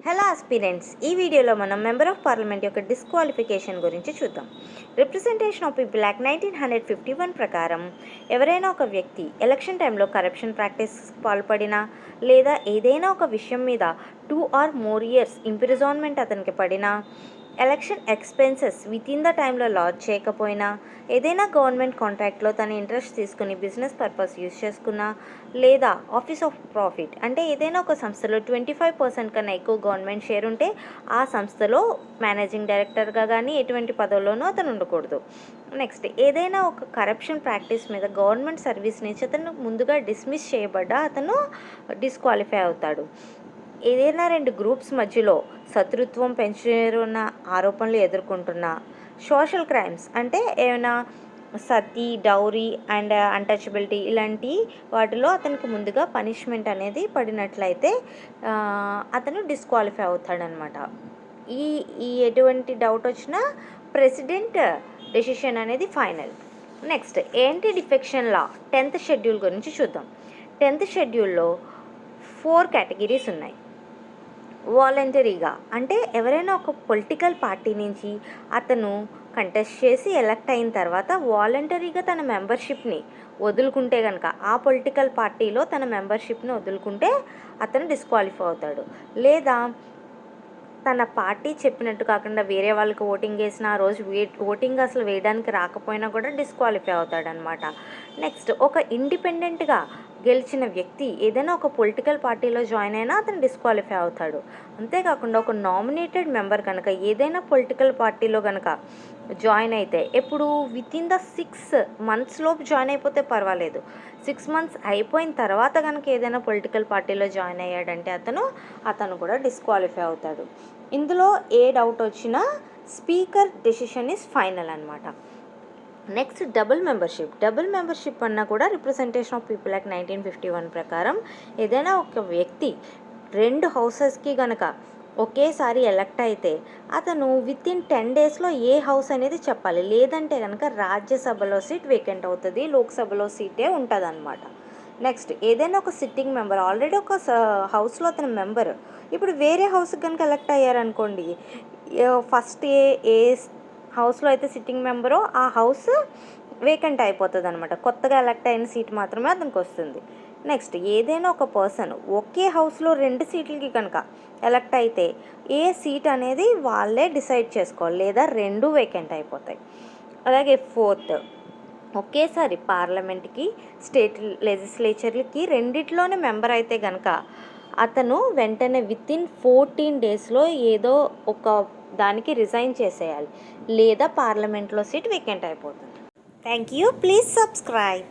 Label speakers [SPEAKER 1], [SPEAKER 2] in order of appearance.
[SPEAKER 1] Hello aspirants, ఈ వీడియోలో మనం మెంబర్ ఆఫ్ పార్లమెంట్ యొక్క డిస్క్వాలిఫికేషన్ గురించి చూద్దాం. రిప్రజెంటేషన్ ఆఫ్ పీపుల్ యాక్ట్ 1951 ప్రకారం ఎవరైనా ఒక వ్యక్తి ఎలక్షన్ టైంలో కరప్షన్ ప్రాక్టీస్ పాల్పడినా లేదా ఏదైనా ఒక విషయం మీద 2 or more years ఇంప్రిజన్మెంట్ అతనికి పడినా, election expenses with in the టైంలో లాడ్జ్ చేయకపోయినా, ఏదైనా గవర్నమెంట్ కాంట్రాక్ట్లో తన ఇంట్రెస్ట్ తీసుకుని బిజినెస్ పర్పస్ యూజ్ చేసుకున్నా, లేదా ఆఫీస్ ఆఫ్ ప్రాఫిట్ అంటే ఏదైనా ఒక సంస్థలో 25% కన్నా ఎక్కువ గవర్నమెంట్ షేర్ ఉంటే ఆ సంస్థలో మేనేజింగ్ డైరెక్టర్గా కానీ ఎటువంటి పదవుల్లోనూ అతను ఉండకూడదు. నెక్స్ట్, ఏదైనా ఒక కరప్షన్ ప్రాక్టీస్ మీద గవర్నమెంట్ సర్వీస్ నుంచి అతను ముందుగా డిస్మిస్ చేయబడ్డా అతను డిస్క్వాలిఫై అవుతాడు. ఏదైనా 2 గ్రూప్స్ మధ్యలో శత్రుత్వం పెంచున్న ఆరోపణలు ఎదుర్కొంటున్న, సోషల్ క్రైమ్స్ అంటే ఏమైనా సతీ, డౌరీ అండ్ అన్టచబిలిటీ ఇలాంటి వాటిలో అతనికి ముందుగా పనిష్మెంట్ అనేది పడినట్లయితే అతను డిస్క్వాలిఫై అవుతాడనమాట. ఈ ఎటువంటి డౌట్ వచ్చినా ప్రెసిడెంట్ డెసిషన్ అనేది final. Next, anti defection law 10th schedule గురించి చూద్దాం. 10th షెడ్యూల్లో 4 కేటగిరీస్ ఉన్నాయి. వాలంటరీగా అంటే ఎవరైనా ఒక పొలిటికల్ పార్టీ నుంచి అతను కంటెస్ట్ చేసి ఎలక్ట్ అయిన తర్వాత వాలంటరీగా తన మెంబర్షిప్ని వదులుకుంటే కనుక, ఆ పొలిటికల్ పార్టీలో తన మెంబర్షిప్ని వదులుకుంటే అతను డిస్క్వాలిఫై అవుతాడు. లేదా తన పార్టీ చెప్పినట్టు కాకుండా వేరే వాళ్ళకి ఓటింగ్ వేసిన ఆ రోజు ఓటింగ్ అసలు వేయడానికి రాకపోయినా కూడా డిస్క్వాలిఫై అవుతాడనమాట. నెక్స్ట్, ఒక ఇండిపెండెంట్గా గెలిచిన వ్యక్తి ఏదైనా ఒక పొలిటికల్ పార్టీలో జాయిన్ అయినా అతను డిస్క్వాలిఫై అవుతాడు. అంతేకాకుండా ఒక నామినేటెడ్ మెంబర్ కనుక ఏదైనా పొలిటికల్ పార్టీలో కనుక జాయిన్ అయితే, ఎప్పుడు విత్ ఇన్ ద 6 months లోపు జాయిన్ అయిపోతే పర్వాలేదు, 6 months అయిపోయిన తర్వాత కనుక ఏదైనా పొలిటికల్ పార్టీలో జాయిన్ అయ్యాడంటే అతను కూడా డిస్క్వాలిఫై అవుతాడు. ఇందులో ఏ డౌట్ వచ్చినా స్పీకర్ డెసిషన్ ఈజ్ ఫైనల్ అనమాట. నెక్స్ట్, డబుల్ మెంబర్షిప్ అన్నా కూడా రిప్రజెంటేషన్ ఆఫ్ పీపుల్ యాక్ట్ 1951 ప్రకారం ఏదైనా ఒక వ్యక్తి 2 హౌసెస్కి కనుక ఒకేసారి ఎలక్ట్ అయితే అతను విత్ ఇన్ 10 daysలో ఏ హౌస్ అనేది చెప్పాలి. లేదంటే కనుక రాజ్యసభలో సీట్ వేకెంట్ అవుతుంది, లోక్సభలో సీటే ఉంటుంది అనమాట. నెక్స్ట్, ఏదైనా ఒక సిట్టింగ్ మెంబర్ ఆల్రెడీ ఒక హౌస్లో అతను మెంబర్ ఇప్పుడు వేరే హౌస్కి కనుక ఎలక్ట్ అయ్యారనుకోండి, ఫస్ట్ ఏ హౌస్లో అయితే సిట్టింగ్ మెంబరో ఆ హౌస్ వేకెంట్ అయిపోతుంది అనమాట. కొత్తగా ఎలక్ట్ అయిన సీట్ మాత్రమే అతనికి వస్తుంది. నెక్స్ట్, ఏదైనా ఒక పర్సన్ ఒకే హౌస్లో 2 సీట్లకి కనుక ఎలక్ట్ అయితే ఏ సీట్ అనేది వాళ్ళే డిసైడ్ చేసుకోవాలి, లేదా 2 వేకెంట్ అయిపోతాయి. అలాగే ఫోర్త్, ఒకేసారి పార్లమెంట్కి, స్టేట్ లెజిస్లేచర్లకి రెండిట్లోనే మెంబర్ అయితే కనుక అతను వెంటనే విత్ ఇన్ 14 daysలో ఏదో ఒక దానికి రిజైన్ చేసేయాలి, లేదా పార్లమెంట్లో సీట్ వేకెంట్ అయిపోతుంది. Thank you. Please subscribe.